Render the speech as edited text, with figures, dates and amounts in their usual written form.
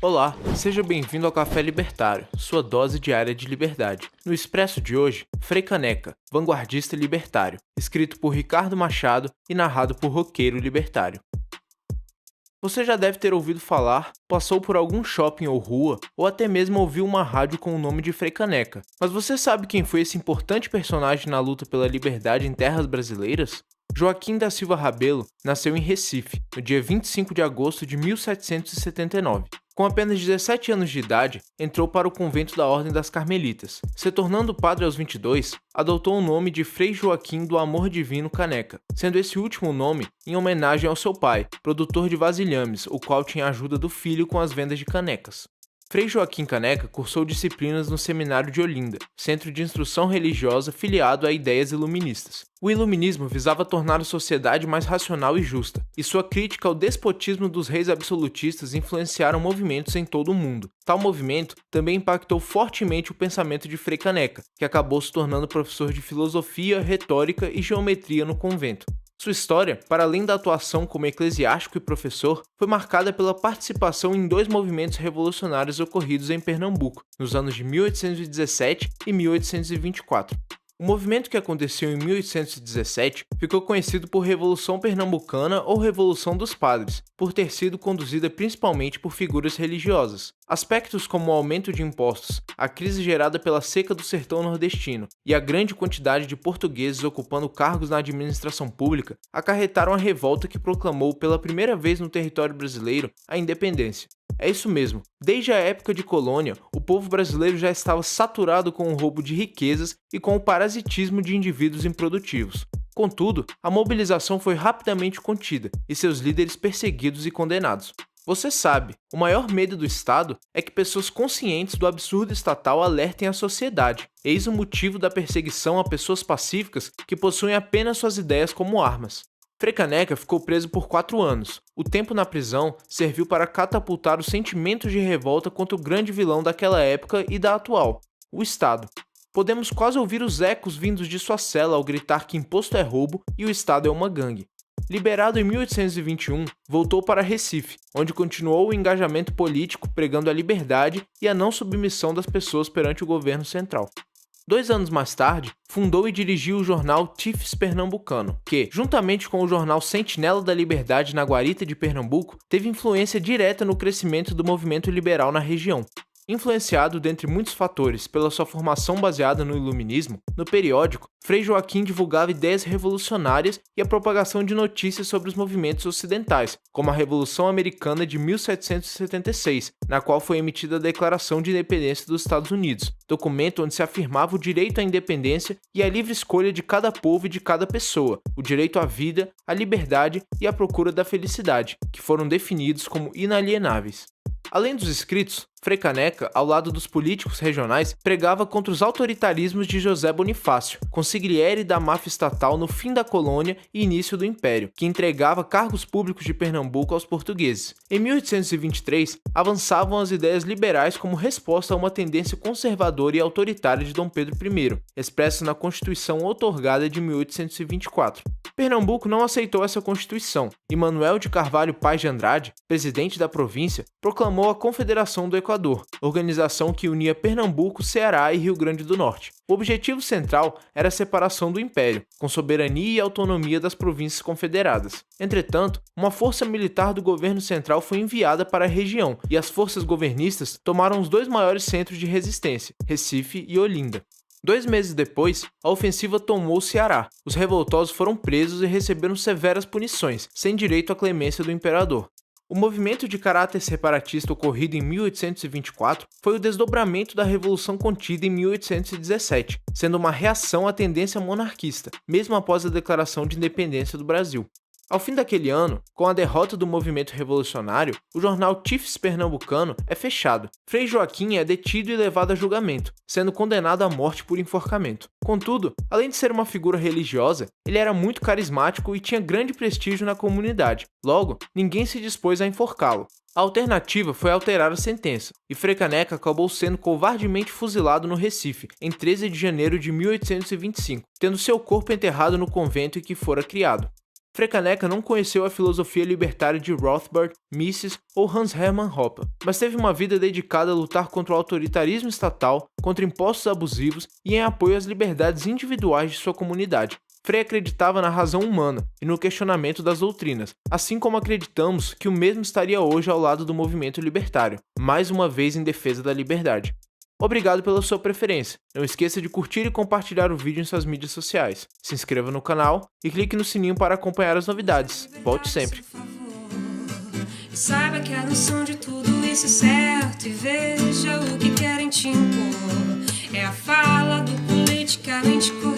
Olá, seja bem-vindo ao Café Libertário, sua dose diária de liberdade. No Expresso de hoje, Frei Caneca, vanguardista libertário, escrito por Ricardo Machado e narrado por Roqueiro Libertário. Você já deve ter ouvido falar, passou por algum shopping ou rua, ou até mesmo ouviu uma rádio com o nome de Frei Caneca. Mas você sabe quem foi esse importante personagem na luta pela liberdade em terras brasileiras? Joaquim da Silva Rabelo nasceu em Recife, no dia 25 de agosto de 1779. Com apenas 17 anos de idade, entrou para o convento da Ordem das Carmelitas. Se tornando padre aos 22, adotou o nome de Frei Joaquim do Amor Divino Caneca, sendo esse último nome em homenagem ao seu pai, produtor de vasilhames, o qual tinha a ajuda do filho com as vendas de canecas. Frei Joaquim Caneca cursou disciplinas no Seminário de Olinda, centro de instrução religiosa filiado a ideias iluministas. O iluminismo visava tornar a sociedade mais racional e justa, e sua crítica ao despotismo dos reis absolutistas influenciaram movimentos em todo o mundo. Tal movimento também impactou fortemente o pensamento de Frei Caneca, que acabou se tornando professor de filosofia, retórica e geometria no convento. Sua história, para além da atuação como eclesiástico e professor, foi marcada pela participação em dois movimentos revolucionários ocorridos em Pernambuco, nos anos de 1817 e 1824. O movimento que aconteceu em 1817 ficou conhecido por Revolução Pernambucana ou Revolução dos Padres, por ter sido conduzida principalmente por figuras religiosas. Aspectos como o aumento de impostos, a crise gerada pela seca do sertão nordestino e a grande quantidade de portugueses ocupando cargos na administração pública acarretaram a revolta que proclamou pela primeira vez no território brasileiro a independência. É isso mesmo, desde a época de colônia, o povo brasileiro já estava saturado com o roubo de riquezas e com o parasitismo de indivíduos improdutivos. Contudo, a mobilização foi rapidamente contida e seus líderes perseguidos e condenados. Você sabe, o maior medo do Estado é que pessoas conscientes do absurdo estatal alertem a sociedade. Eis o motivo da perseguição a pessoas pacíficas que possuem apenas suas ideias como armas. Frei Caneca ficou preso por 4 anos. O tempo na prisão serviu para catapultar os sentimentos de revolta contra o grande vilão daquela época e da atual, o Estado. Podemos quase ouvir os ecos vindos de sua cela ao gritar que imposto é roubo e o Estado é uma gangue. Liberado em 1821, voltou para Recife, onde continuou o engajamento político pregando a liberdade e a não submissão das pessoas perante o governo central. 2 anos mais tarde, fundou e dirigiu o jornal Tifes Pernambucano, que, juntamente com o jornal Sentinela da Liberdade na Guarita de Pernambuco, teve influência direta no crescimento do movimento liberal na região. Influenciado, dentre muitos fatores, pela sua formação baseada no iluminismo, no periódico, Frei Joaquim divulgava ideias revolucionárias e a propagação de notícias sobre os movimentos ocidentais, como a Revolução Americana de 1776, na qual foi emitida a Declaração de Independência dos Estados Unidos, documento onde se afirmava o direito à independência e à livre escolha de cada povo e de cada pessoa, o direito à vida, à liberdade e à procura da felicidade, que foram definidos como inalienáveis. Além dos escritos, Frei Caneca, ao lado dos políticos regionais, pregava contra os autoritarismos de José Bonifácio, consigliere da máfia estatal no fim da colônia e início do Império, que entregava cargos públicos de Pernambuco aos portugueses. Em 1823, avançavam as ideias liberais como resposta a uma tendência conservadora e autoritária de Dom Pedro I, expressa na Constituição outorgada de 1824. Pernambuco não aceitou essa Constituição, e Manuel de Carvalho Paz de Andrade, presidente da província, proclamou a Confederação do Equador, organização que unia Pernambuco, Ceará e Rio Grande do Norte. O objetivo central era a separação do Império, com soberania e autonomia das províncias confederadas. Entretanto, uma força militar do governo central foi enviada para a região, e as forças governistas tomaram os 2 maiores centros de resistência, Recife e Olinda. 2 meses depois, a ofensiva tomou o Ceará. Os revoltosos foram presos e receberam severas punições, sem direito à clemência do imperador. O movimento de caráter separatista ocorrido em 1824 foi o desdobramento da Revolução contida em 1817, sendo uma reação à tendência monarquista, mesmo após a declaração de independência do Brasil. Ao fim daquele ano, com a derrota do movimento revolucionário, o jornal Tifes Pernambucano é fechado. Frei Joaquim é detido e levado a julgamento, sendo condenado à morte por enforcamento. Contudo, além de ser uma figura religiosa, ele era muito carismático e tinha grande prestígio na comunidade. Logo, ninguém se dispôs a enforcá-lo. A alternativa foi alterar a sentença, e Frei Caneca acabou sendo covardemente fuzilado no Recife, em 13 de janeiro de 1825, tendo seu corpo enterrado no convento em que fora criado. Frei Caneca não conheceu a filosofia libertária de Rothbard, Mises ou Hans Hermann Hoppe, mas teve uma vida dedicada a lutar contra o autoritarismo estatal, contra impostos abusivos e em apoio às liberdades individuais de sua comunidade. Frei acreditava na razão humana e no questionamento das doutrinas, assim como acreditamos que o mesmo estaria hoje ao lado do movimento libertário, mais uma vez em defesa da liberdade. Obrigado pela sua preferência. Não esqueça de curtir e compartilhar o vídeo em suas mídias sociais. Se inscreva no canal e clique no sininho para acompanhar as novidades. Volte sempre. Saiba que a noção de tudo isso é certo e veja o que querem te impor. É a fala do politicamente correto.